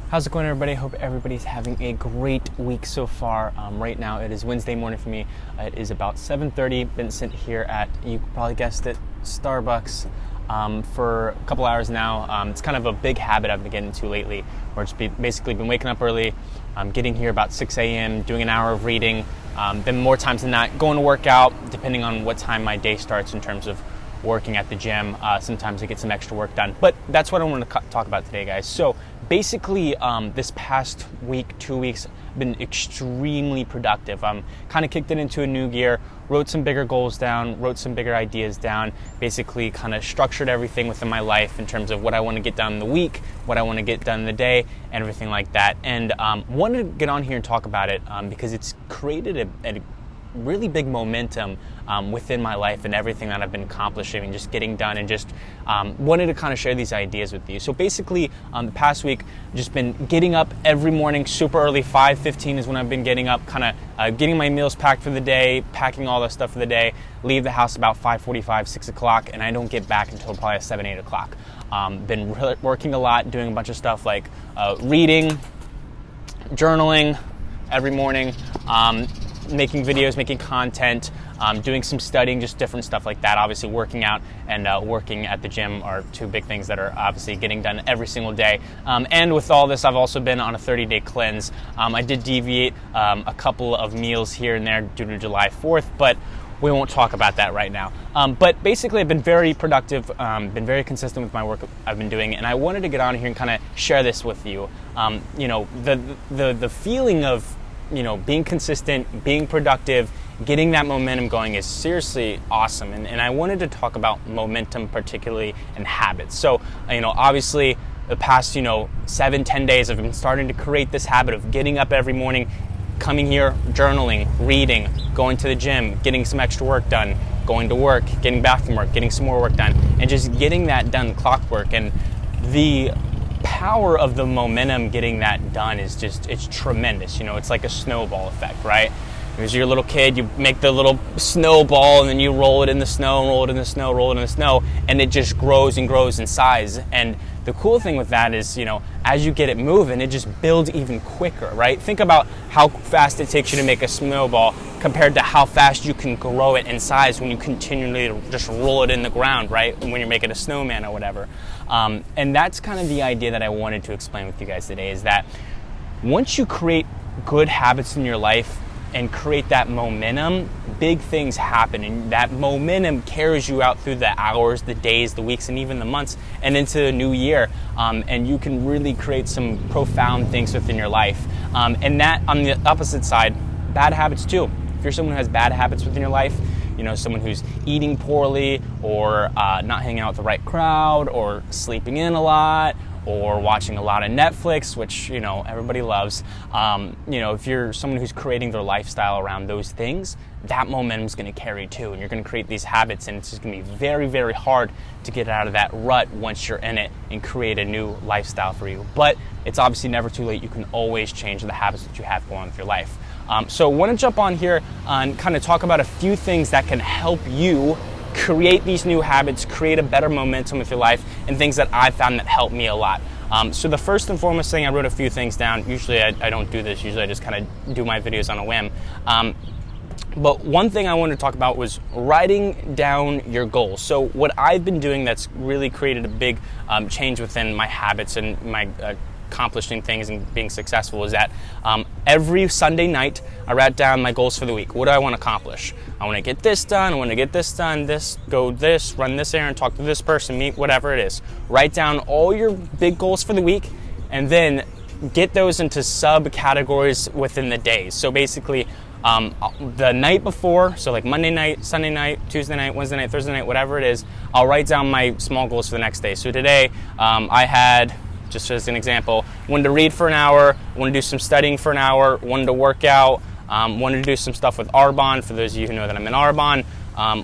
How's it going, everybody? Hope everybody's having a great week so far. Right now it is Wednesday morning for me. It is about 7:30. Been sitting here at, you probably guessed it, Starbucks for a couple hours now. It's kind of a big habit I've been getting into lately, where it's basically been waking up early, getting here about 6 a.m., doing an hour of reading, then more times than not going to work out, depending on what time my day starts in terms of working at the gym. Sometimes I get some extra work done, but that's what I want to talk about today, guys. So basically, this past week, 2 weeks, been extremely productive. Kind of kicked it into a new gear, wrote some bigger goals down, wrote some bigger ideas down, basically kind of structured everything within my life in terms of what I want to get done in the week, what I want to get done in the day, and everything like that. And wanted to get on here and talk about it because it's created a really big momentum within my life and everything that I've been accomplishing and just getting done, and just wanted to kind of share these ideas with you. So basically, the past week, just been getting up every morning super early. 5:15 is when I've been getting up, kind of getting my meals packed for the day, packing all the stuff for the day, leave the house about 5:45, 6 o'clock, and I don't get back until probably 7, 8 o'clock. Been working a lot, doing a bunch of stuff like reading, journaling every morning, making videos, making content, doing some studying, just different stuff like that. Obviously working out and working at the gym are two big things that are obviously getting done every single day. And with all this, I've also been on a 30-day cleanse. I did deviate a couple of meals here and there due to July 4th, but we won't talk about that right now. But basically, I've been very productive, been very consistent with my work I've been doing, and I wanted to get on here and kind of share this with you. The feeling of being consistent, being productive, getting that momentum going is seriously awesome. And I wanted to talk about momentum, particularly in habits. So, obviously the past, 7-10 days, I've been starting to create this habit of getting up every morning, coming here, journaling, reading, going to the gym, getting some extra work done, going to work, getting back from work, getting some more work done, and just getting that done clockwork. And the power of the momentum getting that done is it's tremendous. It's like a snowball effect, right? As you're a little kid, you make the little snowball and then you roll it in the snow, roll it in the snow, roll it in the snow, and it just grows and grows in size. And the cool thing with that is, as you get it moving, it just builds even quicker, right? Think about how fast it takes you to make a snowball compared to how fast you can grow it in size when you continually just roll it in the ground, right? When you're making a snowman or whatever. And that's kind of the idea that I wanted to explain with you guys today, is that once you create good habits in your life and create that momentum, big things happen, and that momentum carries you out through the hours, the days, the weeks, and even the months, and into the new year. And you can really create some profound things within your life. And that, on the opposite side, bad habits too. If you're someone who has bad habits within your life, someone who's eating poorly, or not hanging out with the right crowd, or sleeping in a lot, or watching a lot of Netflix, which, everybody loves. If you're someone who's creating their lifestyle around those things, that momentum's gonna carry too, and you're gonna create these habits, and it's just gonna be very, very hard to get out of that rut once you're in it and create a new lifestyle for you. But it's obviously never too late. You can always change the habits that you have going on with your life. So I wanna jump on here and kind of talk about a few things that can help you create these new habits, create a better momentum with your life, and things that I've found that help me a lot. So the first and foremost thing, I wrote a few things down. Usually I don't do this. Usually I just kind of do my videos on a whim. But one thing I wanted to talk about was writing down your goals. So what I've been doing that's really created a big change within my habits and my accomplishing things and being successful is that every Sunday night I write down my goals for the week. What do I want to accomplish? I want to get this done, I want to get this done, run this errand, talk to this person, meet, whatever it is. Write down all your big goals for the week, and then get those into subcategories within the days. So basically, the night before, so like Monday night, Sunday night, Tuesday night, Wednesday night, Thursday night, whatever it is, I'll write down my small goals for the next day. So today, I had, just as an example, wanted to read for an hour, wanted to do some studying for an hour, wanted to work out, wanted to do some stuff with Arbonne, for those of you who know that I'm in Arbonne,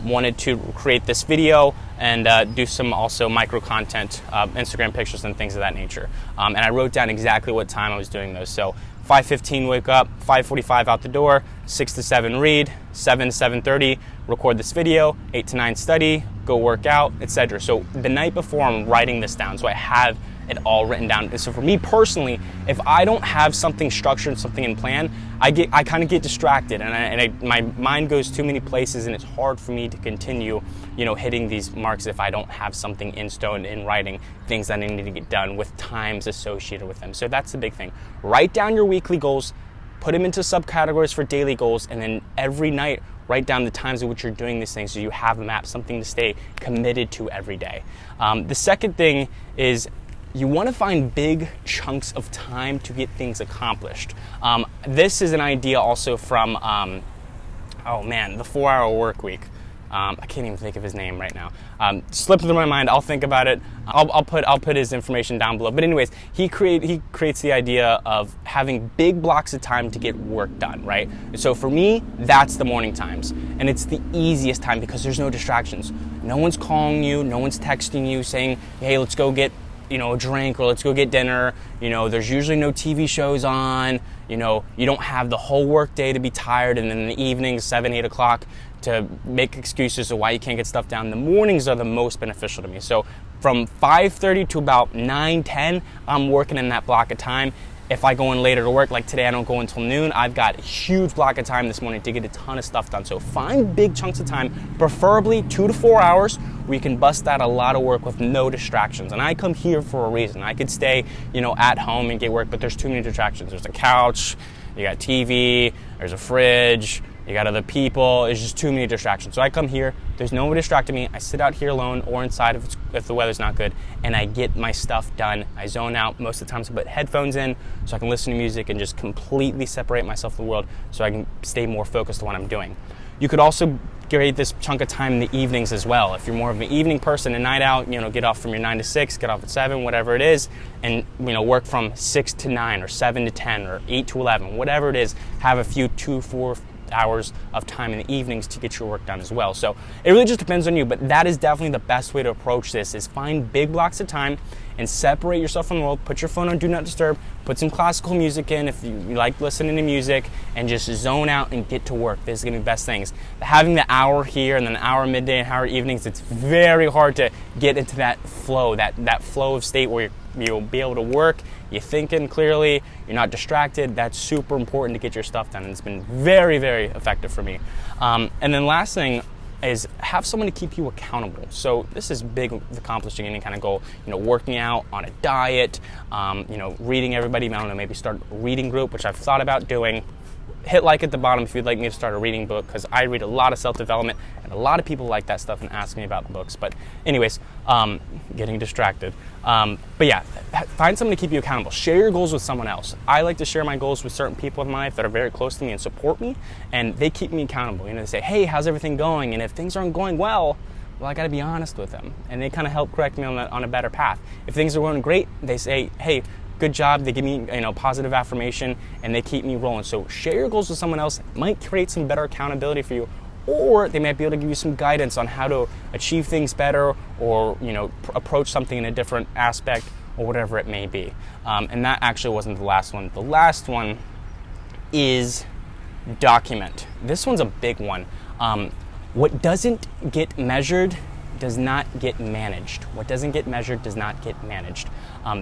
wanted to create this video and do some also micro content, Instagram pictures and things of that nature. And I wrote down exactly what time I was doing those. So 5:15 wake up, 5:45 out the door, 6 to 7 read, 7 to 7:30 record this video, 8 to 9 study, go work out, etc. So the night before I'm writing this down, so I have it all written down. And so for me personally, if I don't have something structured, something in plan, I kind of get distracted, and my mind goes too many places, and it's hard for me to continue, hitting these marks if I don't have something in stone, in writing, things that I need to get done with times associated with them. So that's the big thing. Write down your weekly goals, put them into subcategories for daily goals, and then every night write down the times in which you're doing these things so you have a map, something to stay committed to every day. The second thing is you want to find big chunks of time to get things accomplished. This is an idea also from, the 4-Hour Work Week. I can't even think of his name right now. Slipped through my mind. I'll think about it. I'll put his information down below. But anyways, he creates the idea of having big blocks of time to get work done, right? So for me, that's the morning times, and it's the easiest time because there's no distractions. No one's calling you. No one's texting you saying, "Hey, let's go get a drink," or "let's go get dinner." There's usually no TV shows on. You don't have the whole work day to be tired, and then in the evenings, 7, 8 o'clock, to make excuses of why you can't get stuff done. The mornings are the most beneficial to me. So from 5:30 to about 9, 10, I'm working in that block of time. If I go in later to work, like today I don't go until noon, I've got a huge block of time this morning to get a ton of stuff done. So find big chunks of time, preferably 2 to 4 hours, where you can bust out a lot of work with no distractions. And I come here for a reason. I could stay, at home and get work, but there's too many distractions. There's a couch, you got TV, there's a fridge, you got other people. There's just too many distractions. So I come here, there's no one distracting me. I sit out here alone or inside if the weather's not good, and I get my stuff done. I zone out. Most of the times I put headphones in so I can listen to music and just completely separate myself from the world so I can stay more focused on what I'm doing. You could also create this chunk of time in the evenings as well. If you're more of an evening person, a night out, get off from your 9 to 6, get off at 7, whatever it is, and work from 6 to 9 or 7 to 10 or 8 to 11, whatever it is. Have a few 2, 4 hours of time in the evenings to get your work done as well. So it really just depends on you, but that is definitely the best way to approach this, is find big blocks of time and separate yourself from the world. Put your phone on Do Not Disturb, put some classical music in if you like listening to music, and just zone out and get to work. This is going to be the best things. Having the hour here and then an hour midday and hour evenings, it's very hard to get into that flow, that flow of state where you'll be able to work, you're thinking clearly, you're not distracted. That's super important to get your stuff done, and it's been very, very effective for me. And then last thing is have someone to keep you accountable. So this is big with accomplishing any kind of goal. Working out, on a diet, reading everybody. I don't know, maybe start a reading group, which I've thought about doing. Hit like at the bottom if you'd like me to start a reading book, because I read a lot of self-development, and a lot of people like that stuff and ask me about the books. But anyways, getting distracted. But yeah, find someone to keep you accountable. Share your goals with someone else. I like to share my goals with certain people in my life that are very close to me and support me, and they keep me accountable. They say, "Hey, how's everything going?" And if things aren't going well, I got to be honest with them, and they kind of help correct me on a better path. If things are going great, they say, "Hey, good job." They give me positive affirmation, and they keep me rolling. So share your goals with someone else. It might create some better accountability for you, or they might be able to give you some guidance on how to achieve things better, or approach something in a different aspect, or whatever it may be. And that actually wasn't the last one. The last one is document. This one's a big one. What doesn't get measured does not get managed. What doesn't get measured does not get managed.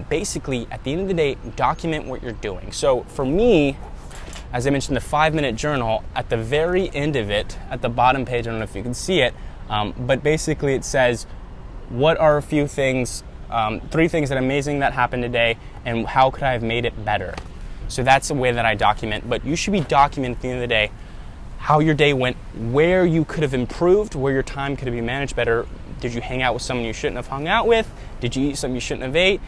Basically, at the end of the day, document what you're doing. So for me, as I mentioned, the 5-minute journal, at the very end of it, at the bottom page, I don't know if you can see it, but basically it says, what are a few things, 3 things that are amazing that happened today, and how could I have made it better? So that's the way that I document, but you should be documenting at the end of the day how your day went, where you could have improved, where your time could have been managed better. Did you hang out with someone you shouldn't have hung out with? Did you eat something you shouldn't have ate?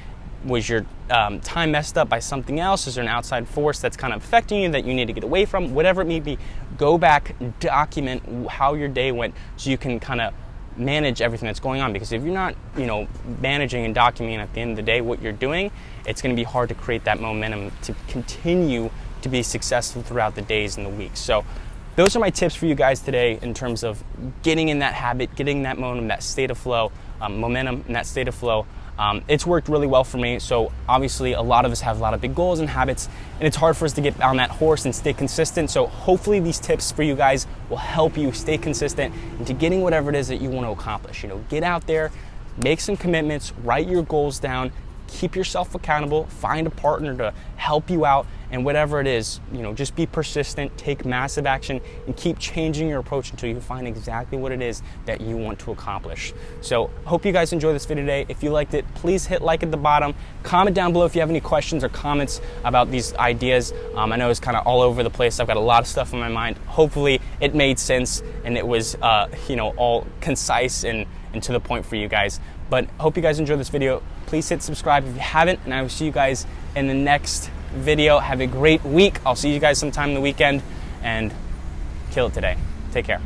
Was your time messed up by something else? Is there an outside force that's kind of affecting you that you need to get away from? Whatever it may be, go back, document how your day went so you can kind of manage everything that's going on. Because if you're not, managing and documenting at the end of the day what you're doing, it's going to be hard to create that momentum to continue to be successful throughout the days and the weeks. So those are my tips for you guys today in terms of getting in that habit, getting that momentum, that state of flow, momentum and that state of flow. It's worked really well for me. So obviously a lot of us have a lot of big goals and habits, and it's hard for us to get on that horse and stay consistent. So hopefully these tips for you guys will help you stay consistent into getting whatever it is that you want to accomplish. Get out there, make some commitments, write your goals down, keep yourself accountable, find a partner to help you out, and whatever it is, just be persistent, take massive action, and keep changing your approach until you find exactly what it is that you want to accomplish. So hope you guys enjoyed this video today. If you liked it, please hit like at the bottom. Comment down below if you have any questions or comments about these ideas. I know it's kind of all over the place. I've got a lot of stuff on my mind. Hopefully it made sense and it was all concise and to the point for you guys. But hope you guys enjoyed this video. Please hit subscribe if you haven't, and I will see you guys in the next video. Have a great week. I'll see you guys sometime in the weekend, and kill it today. Take care.